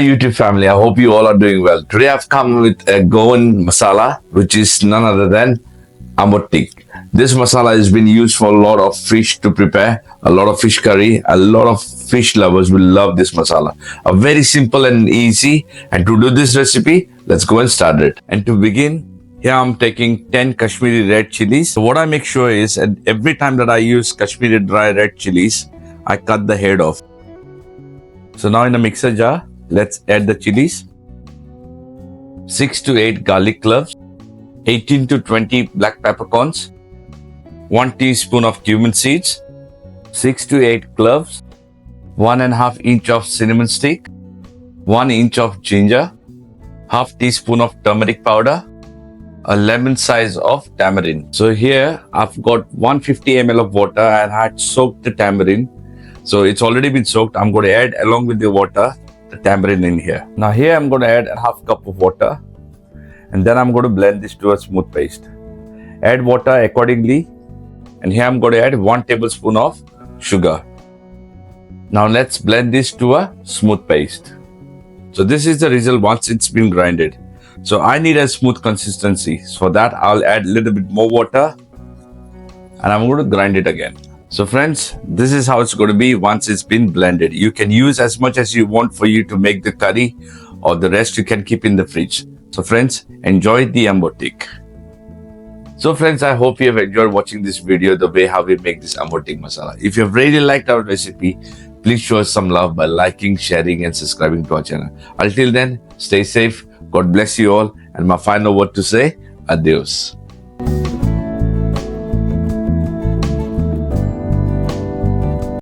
YouTube family, I hope you all are doing well. Today I've come with a Goan masala, which is none other than Ambot Tik. This masala has been used for a lot of fish to prepare, a lot of fish curry. A lot of fish lovers will love this masala. A very simple and easy. And to do this recipe, let's go and start it. And to begin, here I'm taking 10 Kashmiri red chillies. So what I make sure is, and every time that I use Kashmiri dry red chillies, I cut the head off. So now in a mixer jar, let's add the chilies, 6 to 8 garlic cloves, 18 to 20 black peppercorns, 1 teaspoon of cumin seeds, 6 to 8 cloves, 1.5 inch of cinnamon stick, 1 inch of ginger, half teaspoon of turmeric powder, a lemon size of tamarind. So here I've got 150 ml of water and I had soaked the tamarind. So it's already been soaked. I'm going to add along with the water the tamarind in here. Now here I'm going to add a half cup of water and then I'm going to blend this to a smooth paste. Add water accordingly, and here I'm going to add 1 tablespoon of sugar. Now let's blend this to a smooth paste. So this is the result once it's been grinded. So I need a smooth consistency. So for that I'll add a little bit more water and I'm going to grind it again. So friends, this is how it's going to be once it's been blended. You can use as much as you want for you to make the curry, or the rest you can keep in the fridge. So friends, enjoy the Ambot Tik. So friends, I hope you have enjoyed watching this video, the way how we make this Ambot Tik masala. If you have really liked our recipe, please show us some love by liking, sharing and subscribing to our channel. Until then, stay safe, God bless you all, and my final word to say, adios.